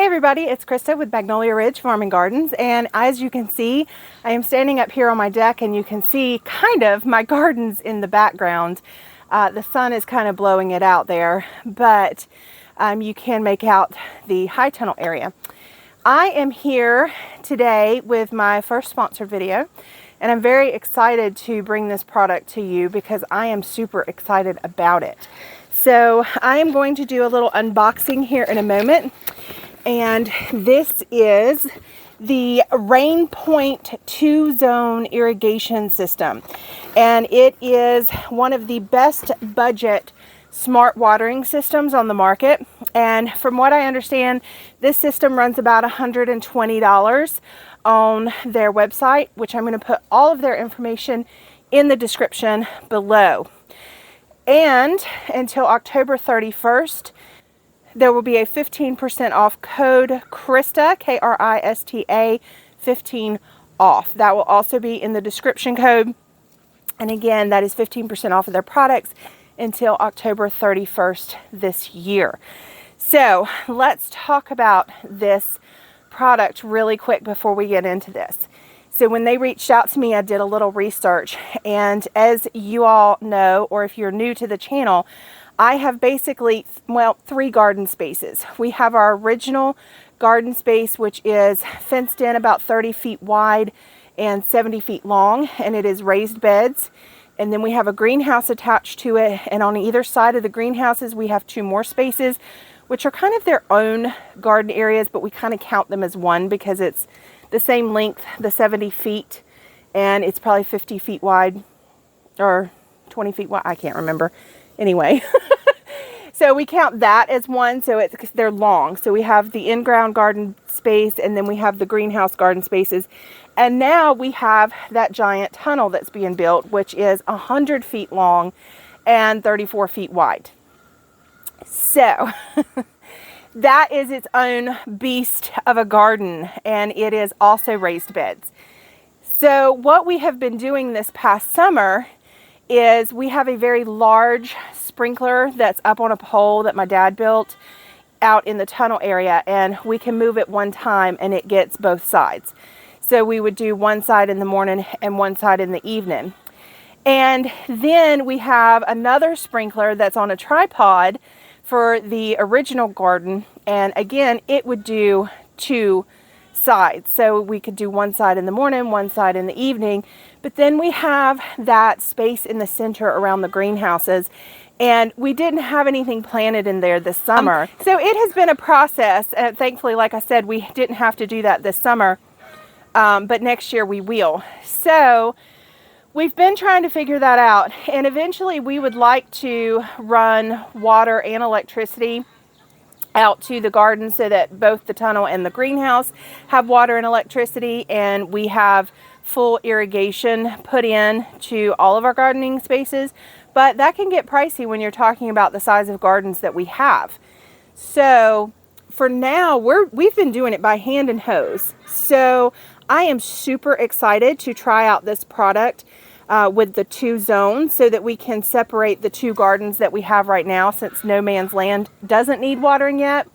Hey everybody, it's Krista with Magnolia Ridge Farm and Gardens, and as you can see, I am standing up here on my deck and you can see kind of my gardens in the background. The sun is kind of blowing it out there, but you can make out the high tunnel area. I am here today with my first sponsored video, and I'm very excited to bring this product to you because I am super excited about it. So I am going to do a little unboxing here in a moment. And this is the Rainpoint 2-zone irrigation system. And it is one of the best budget smart watering systems on the market. And from what I understand, this system runs about $120 on their website, which I'm going to put all of their information in the description below. And until October 31st, there will be a 15% off code Krista, Krista, 15 off. That will also be in the description code. And again, that is 15% off of their products until October 31st this year. So let's talk about this product really quick before we get into this. So when they reached out to me, I did a little research. And as you all know, or if you're new to the channel, I have basically, well, 3 garden spaces. We have our original garden space, which is fenced in about 30 feet wide and 70 feet long, and it is raised beds. And then we have a greenhouse attached to it, and on either side of the greenhouses, we have 2 more spaces, which are kind of their own garden areas, but we kind of count them as one because it's the same length, the 70 feet, and it's probably 50 feet wide or 20 feet wide. I can't remember. Anyway, so we count that as one, so they're long. So we have the in-ground garden space, and then we have the greenhouse garden spaces. And now we have that giant tunnel that's being built, which is 100 feet long and 34 feet wide. So that is its own beast of a garden, and it is also raised beds. So what we have been doing this past summer is we have a very large sprinkler that's up on a pole that my dad built out in the tunnel area, and we can move it one time and it gets both sides. So we would do one side in the morning and one side in the evening. And then we have another sprinkler that's on a tripod for the original garden, and again it would do 2 sides. So we could do one side in the morning, one side in the evening. But then we have that space in the center around the greenhouses, and we didn't have anything planted in there this summer. So it has been a process, and thankfully, like I said, we didn't have to do that this summer, but next year we will. So we've been trying to figure that out, and eventually we would like to run water and electricity out to the garden so that both the tunnel and the greenhouse have water and electricity, and we have full irrigation put in to all of our gardening spaces. But that can get pricey when you're talking about the size of gardens that we have. So for now, we've been doing it by hand and hose. So I am super excited to try out this product with the 2 zones so that we can separate the 2 gardens that we have right now, since no man's land doesn't need watering yet,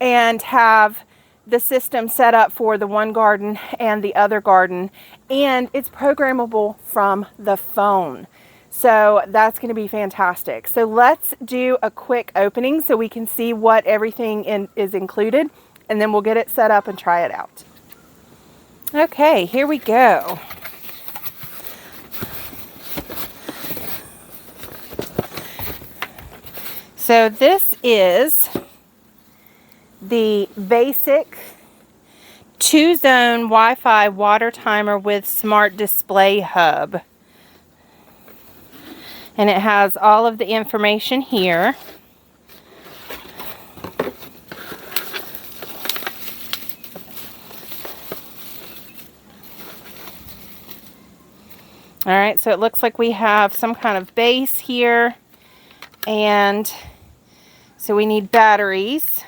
and have the system set up for the one garden and the other garden, and it's programmable from the phone. So that's going to be fantastic. So let's do a quick opening so we can see what everything is included, and then we'll get it set up and try it out. Okay, here we go. So this is the basic 2-zone Wi-Fi water timer with smart display hub. And it has all of the information here. All right, so it looks like we have some kind of base here, and so we need batteries.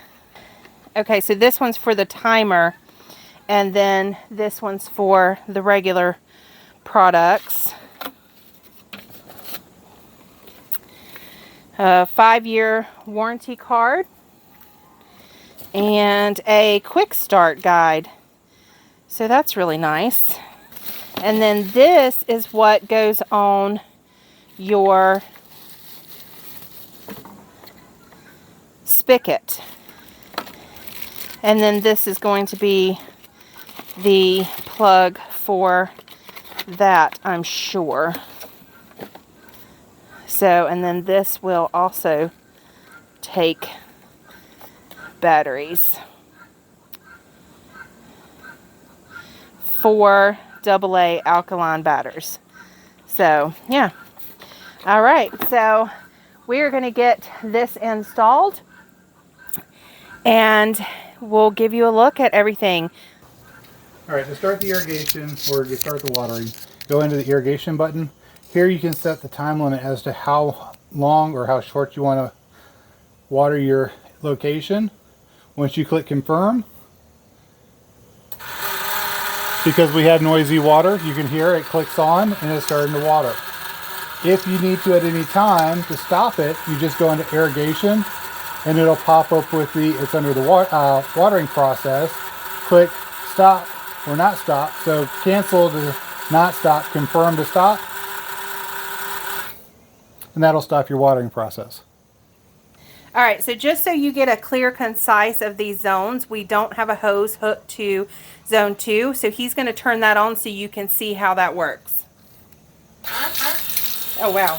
Okay, so this one's for the timer, and then this one's for the regular products. 5-year warranty card, and a quick start guide. So that's really nice. And then this is what goes on your spigot. And then this is going to be the plug for that, I'm sure. So, and then this will also take batteries. 4 AA alkaline batteries. So, yeah. All right, so we're going to get this installed and we'll give you a look at everything. All right, to start the irrigation or to start the watering, go into the irrigation button. Here you can set the time limit as to how long or how short you want to water your location. Once you click confirm, because we have noisy water, you can hear it clicks on and it's starting to water. If you need to at any time to stop it, you just go into irrigation and it'll pop up with it's under the watering process. Click stop or not stop. So cancel to not stop, confirm to stop, and that'll stop your watering process. All right, so just so you get a clear, concise of these zones, we don't have a hose hooked to zone 2, so he's going to turn that on so you can see how that works. Oh, wow.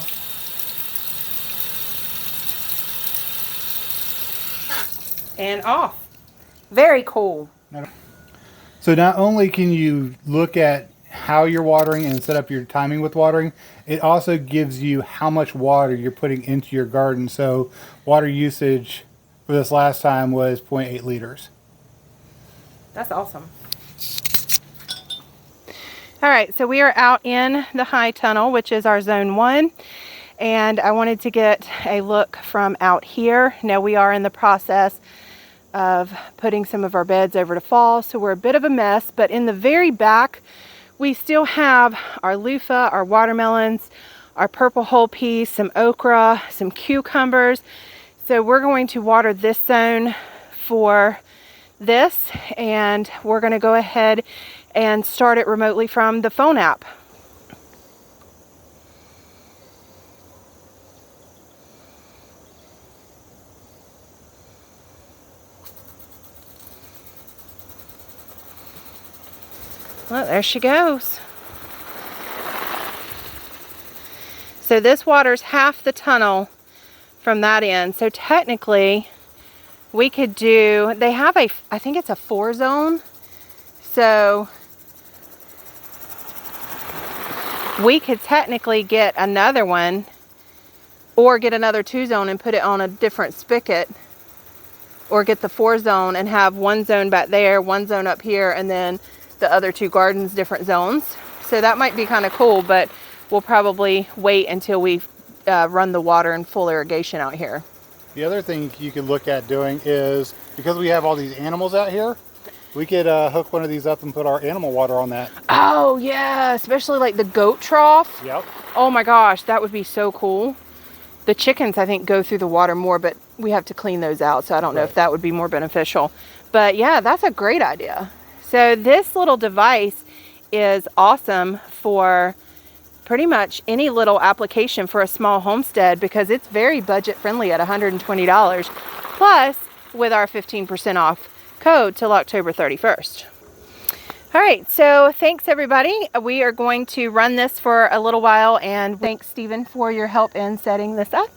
And off. Very cool. So not only can you look at how you're watering and set up your timing with watering, it also gives you how much water you're putting into your garden. So water usage for this last time was 0.8 liters. That's awesome. All right, so we are out in the high tunnel, which is our zone 1. And I wanted to get a look from out here. Now we are in the process of putting some of our beds over to fall, so we're a bit of a mess, but in the very back we still have our loofah, our watermelons, our purple whole peas, some okra, some cucumbers. So we're going to water this zone for this, and we're going to go ahead and start it remotely from the phone app. Well, there she goes. So this waters half the tunnel from that end. So technically, we could do, they have I think it's a 4 zone. So we could technically get another one or get another 2 zone and put it on a different spigot, or get the 4 zone and have 1 zone back there, 1 zone up here, and then the other 2 gardens different zones. So that might be kind of cool, but we'll probably wait until we run the water in full irrigation out here. The other thing you could look at doing is, because we have all these animals out here, we could hook one of these up and put our animal water on that. Oh yeah, especially like the goat trough. Yep. Oh my gosh, that would be so cool. The chickens, I think, go through the water more, but we have to clean those out, so I don't know if that would be more beneficial. But yeah, that's a great idea. So this little device is awesome for pretty much any little application for a small homestead, because it's very budget friendly at $120, plus with our 15% off code till October 31st. All right, so thanks everybody. We are going to run this for a little while, and thanks Stephen for your help in setting this up,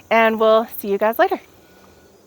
and we'll see you guys later.